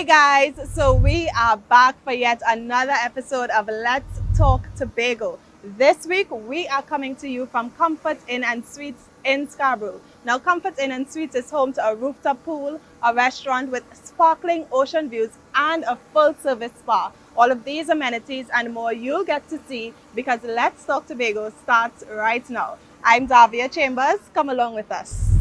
Hey guys, so we are back for yet another episode of Let's Talk Tobago. This week we are coming to you from Comfort Inn and Suites in Scarborough. Now Comfort Inn and Suites is home to a rooftop pool, a restaurant with sparkling ocean views and a full service spa. All of these amenities and more you'll get to see because Let's Talk Tobago starts right now. I'm Davia Chambers, come along with us.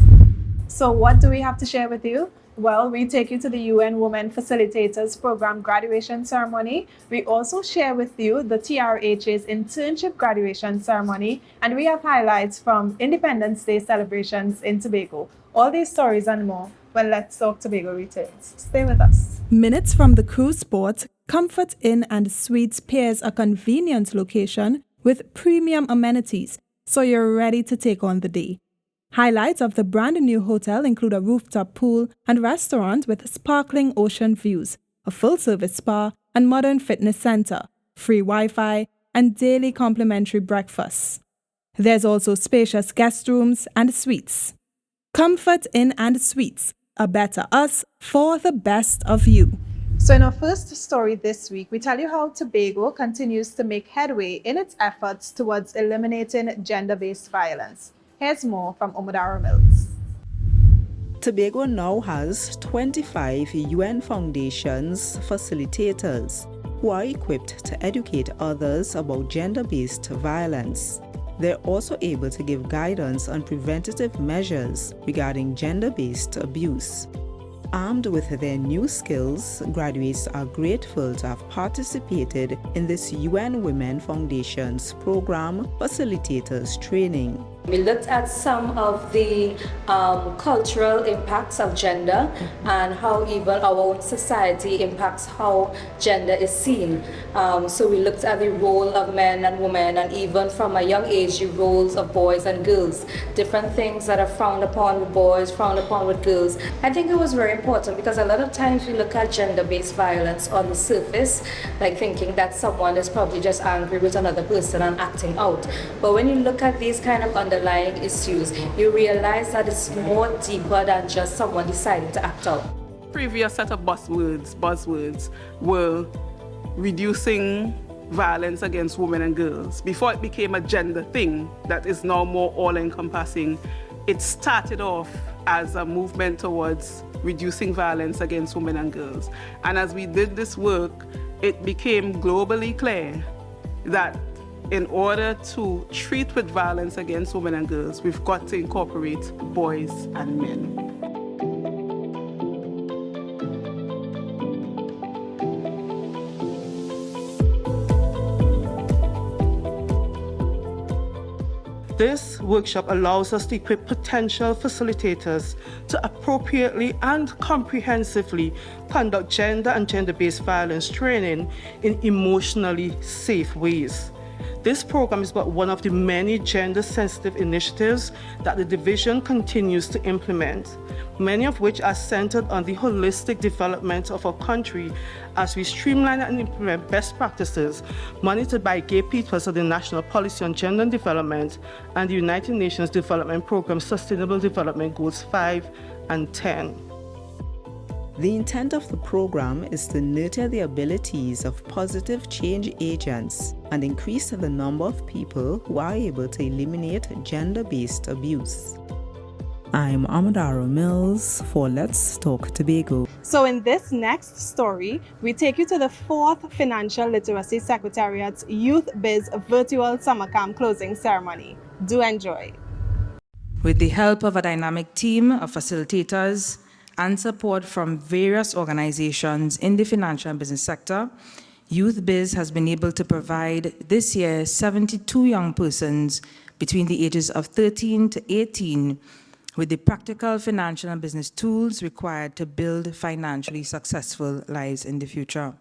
So what do we have to share with you? Well, we take you to the UN Women Facilitators Program graduation ceremony. We also share with you the TRHA's internship graduation ceremony, and we have highlights from Independence Day celebrations in Tobago. All these stories and more when Let's Talk Tobago returns. Stay with us. Minutes from the cruise port, Comfort Inn and Suites pairs a convenient location with premium amenities, so you're ready to take on the day. Highlights of the brand new hotel include a rooftop pool and restaurant with sparkling ocean views, a full-service spa and modern fitness center, free Wi-Fi, and daily complimentary breakfasts. There's also spacious guest rooms and suites. Comfort Inn and Suites, a better us for the best of you. So in our first story this week, we tell you how Tobago continues to make headway in its efforts towards eliminating gender-based violence. Here's more from Omadaro Mills. Tobago now has 25 UN Foundation's facilitators who are equipped to educate others about gender-based violence. They're also able to give guidance on preventative measures regarding gender-based abuse. Armed with their new skills, graduates are grateful to have participated in this UN Women Foundation's program Facilitators Training. We looked at some of the cultural impacts of gender and how even our own society impacts how gender is seen. So we looked at the role of men and women, and even from a young age, the roles of boys and girls, different things that are frowned upon with boys, frowned upon with girls. I think it was very important because a lot of times we look at gender-based violence on the surface, like thinking that someone is probably just angry with another person and acting out. But when you look at these kind of underlying issues, you realize that it's more deeper than just someone deciding to act out. Previous set of buzzwords were reducing violence against women and girls. Before it became a gender thing that is now more all-encompassing, it started off as a movement towards reducing violence against women and girls. And as we did this work, it became globally clear that in order to treat with violence against women and girls, we've got to incorporate boys and men. This workshop allows us to equip potential facilitators to appropriately and comprehensively conduct gender and gender-based violence training in emotionally safe ways. This program is but one of the many gender-sensitive initiatives that the division continues to implement, many of which are centered on the holistic development of our country as we streamline and implement best practices monitored by gatekeepers of the National Policy on Gender and Development and the United Nations Development Programme Sustainable Development Goals 5 and 10. The intent of the program is to nurture the abilities of positive change agents and increase the number of people who are able to eliminate gender-based abuse. I'm Amadaro Mills for Let's Talk Tobago. So in this next story, we take you to the 4th Financial Literacy Secretariat's Youth Biz Virtual Summer Camp closing ceremony. Do enjoy. With the help of a dynamic team of facilitators and support from various organizations in the financial and business sector, Youth Biz has been able to provide this year 72 young persons between the ages of 13 to 18 with the practical financial and business tools required to build financially successful lives in the future.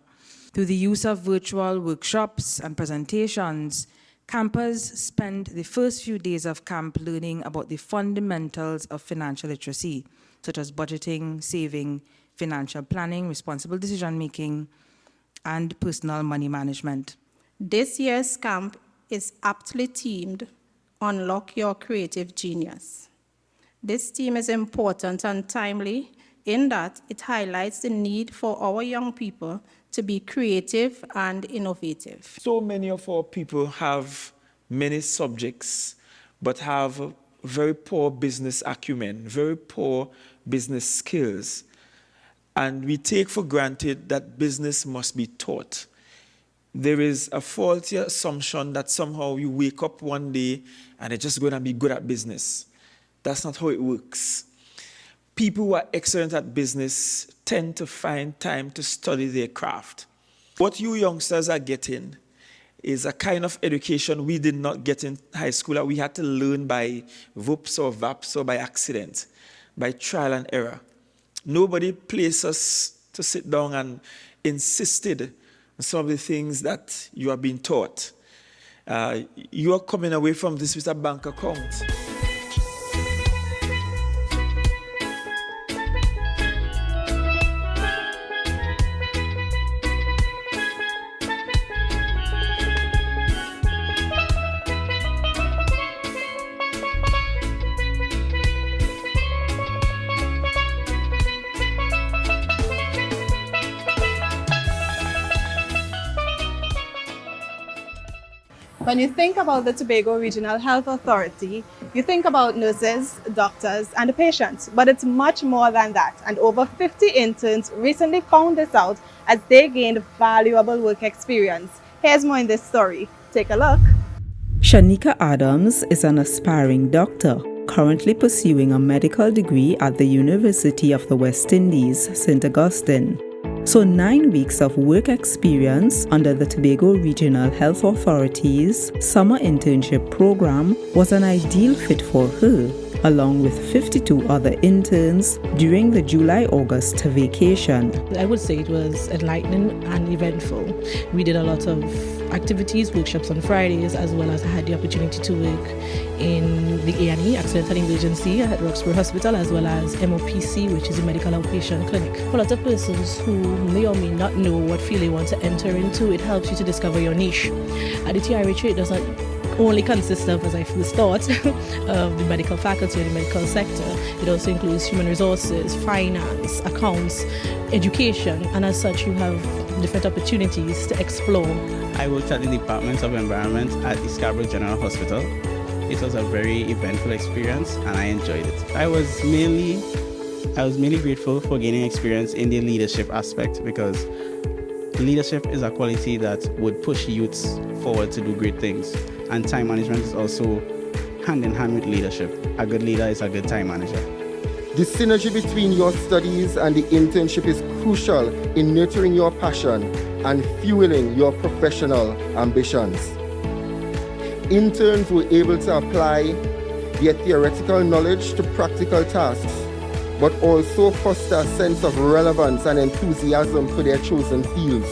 Through the use of virtual workshops and presentations, campers spend the first few days of camp learning about the fundamentals of financial literacy, such as budgeting, saving, financial planning, responsible decision-making, and personal money management. This year's camp is aptly themed Unlock Your Creative Genius. This theme is important and timely in that it highlights the need for our young people to be creative and innovative. So many of our people have many subjects, but have very poor business acumen, very poor business skills. And we take for granted that business must be taught. There is a faulty assumption that somehow you wake up one day and you're just going to be good at business. That's not how it works. People who are excellent at business tend to find time to study their craft. What you youngsters are getting is a kind of education we did not get in high school, that we had to learn by whoops or vaps or by accident, by trial and error. Nobody placed us to sit down and insisted on some of the things that you are being taught. You are coming away from this with a bank account. When you think about the Tobago Regional Health Authority, you think about nurses, doctors, and the patients, but it's much more than that. And over 50 interns recently found this out as they gained valuable work experience. Here's more in this story. Take a look. Shanika Adams is an aspiring doctor, currently pursuing a medical degree at the University of the West Indies, St. Augustine. So 9 weeks of work experience under the Tobago Regional Health Authority's summer internship program was an ideal fit for her, along with 52 other interns during the July-August vacation. I would say it was enlightening and eventful. We did a lot of activities, workshops on Fridays, as well as I had the opportunity to work in the A&E, Accidental Emergency at Roxborough Hospital, as well as MOPC, which is a medical outpatient clinic. For a lot of persons who may or may not know what field they want to enter into, it helps you to discover your niche. At the TRHA, it doesn't only consists of, as I first thought, of the medical faculty or the medical sector. It also includes human resources, finance, accounts, education, and as such you have different opportunities to explore. I worked at the Department of Environment at the Scarborough General Hospital. It was a very eventful experience and I enjoyed it. I was mainly grateful for gaining experience in the leadership aspect, because leadership is a quality that would push youths forward to do great things. And time management is also hand in hand with leadership. A good leader is a good time manager. The synergy between your studies and the internship is crucial in nurturing your passion and fueling your professional ambitions. Interns were able to apply their theoretical knowledge to practical tasks, but also foster a sense of relevance and enthusiasm for their chosen fields.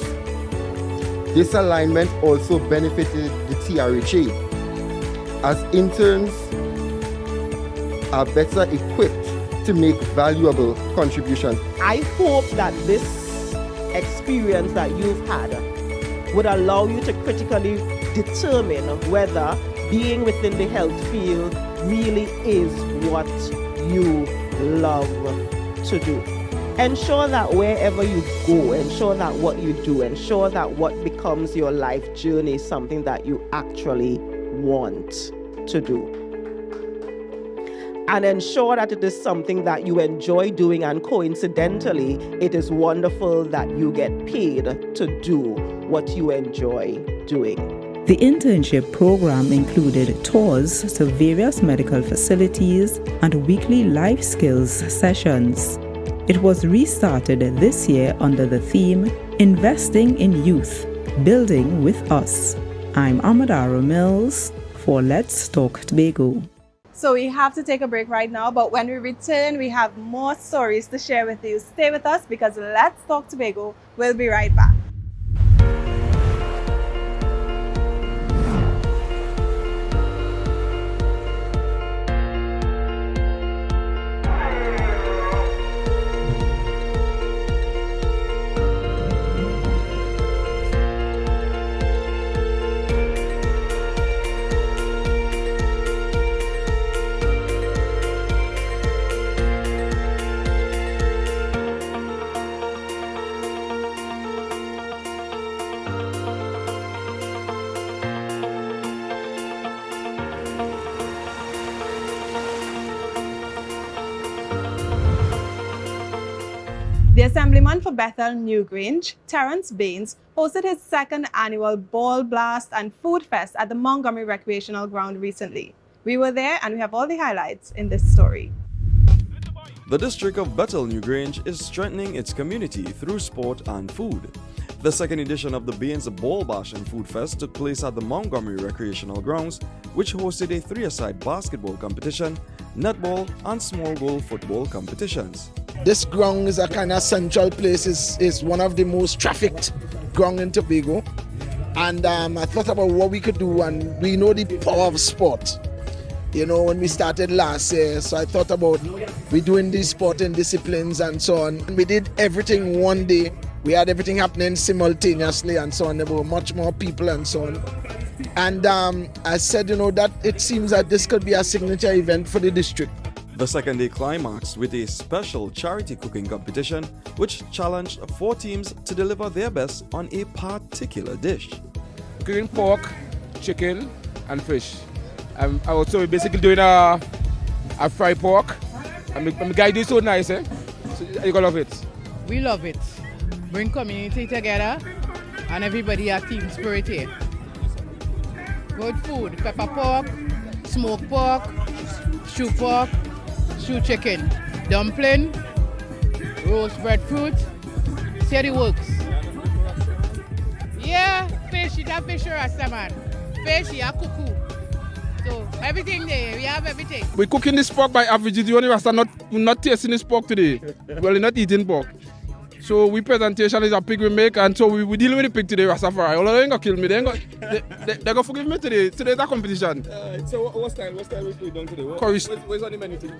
This alignment also benefited the TRHA, as interns are better equipped to make valuable contributions. I hope that this experience that you've had would allow you to critically determine whether being within the health field really is what you love to do. Ensure that wherever you go, ensure that what you do, ensure that what becomes your life journey is something that you actually want to do. And ensure that it is something that you enjoy doing, and coincidentally, it is wonderful that you get paid to do what you enjoy doing. The internship program included tours to various medical facilities and weekly life skills sessions. It was restarted this year under the theme, Investing in Youth, Building with Us. I'm Amadara Mills for Let's Talk Tobago. So we have to take a break right now, but when we return, we have more stories to share with you. Stay with us because Let's Talk Tobago will be right back. Assemblyman for Bethel Newgrange, Terrence Baines, hosted his second annual Ball Blast and Food Fest at the Montgomery Recreational Ground recently. We were there and we have all the highlights in this story. The district of Bethel Newgrange is strengthening its community through sport and food. The second edition of the Baines Ball Bash and Food Fest took place at the Montgomery Recreational Grounds, which hosted a three-a-side basketball competition, netball, and small goal football competitions. This ground is a kind of central place, is one of the most trafficked ground in Tobago. And I thought about what we could do, and we know the power of sport. You know, when we started last year, so I thought about we doing these sporting disciplines and so on. And we did everything one day. We had everything happening simultaneously and so on. There were much more people and so on. And I said, you know, that it seems that this could be a signature event for the district. The second day climaxed with a special charity cooking competition, which challenged 4 teams to deliver their best on a particular dish. Cooking pork, chicken, and fish. I'm also basically doing a fry pork. And the guy did so nice, eh? So you gonna love it. We love it. Bring community together and everybody a team spirit here. Good food, pepper pork, smoked pork, stew pork, stew chicken, dumpling, roast breadfruit, see the works. Yeah, fish, it's a fish rasta man. Fish, yeah, cuckoo. So everything there, we have everything. We're cooking this pork by average. The only rasta not tasting this pork today. Well, we're not eating pork. So we presentation is a pig we make, and so we dealing with the pig today, Rastafari. All they ain't gonna kill me. They're gonna forgive me today. Today's a competition. So what style we done today? Where's on the menu today?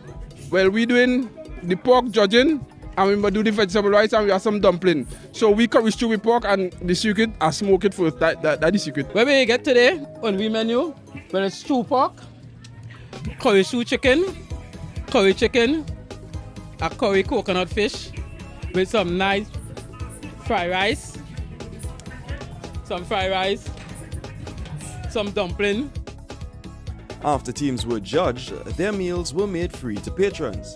Well, we doing the pork judging, and we do the vegetable rice, and we have some dumpling. So we curry stew with pork, and the secret, I smoke it first. That's the secret. What we get today on we menu? Well, it's stew pork, curry stew chicken, a curry coconut fish, with some nice fried rice, some dumpling. After teams were judged, their meals were made free to patrons.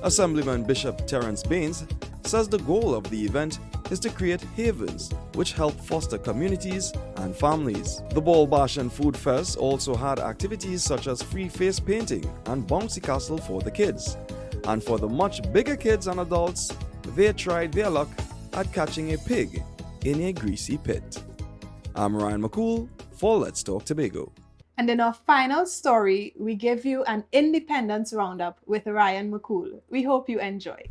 Assemblyman Bishop Terrence Baines says the goal of the event is to create havens which help foster communities and families. The Ball Bash and Food Fest also had activities such as free face painting and bouncy castle for the kids. And for the much bigger kids and adults, they tried their luck at catching a pig in a greasy pit. I'm Ryan McCool for Let's Talk Tobago. And in our final story, we give you an Independence Roundup with Ryan McCool. We hope you enjoy.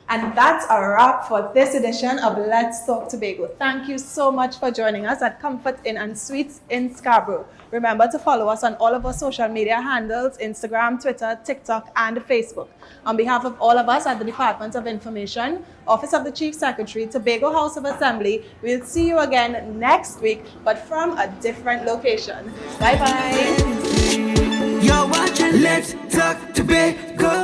And that's a wrap for this edition of Let's Talk Tobago. Thank you so much for joining us at Comfort Inn and Suites in Scarborough. Remember to follow us on all of our social media handles, Instagram, Twitter, TikTok, and Facebook. On behalf of all of us at the Department of Information, Office of the Chief Secretary, Tobago House of Assembly, we'll see you again next week, but from a different location. Bye-bye. You're watching Let's Talk Tobago.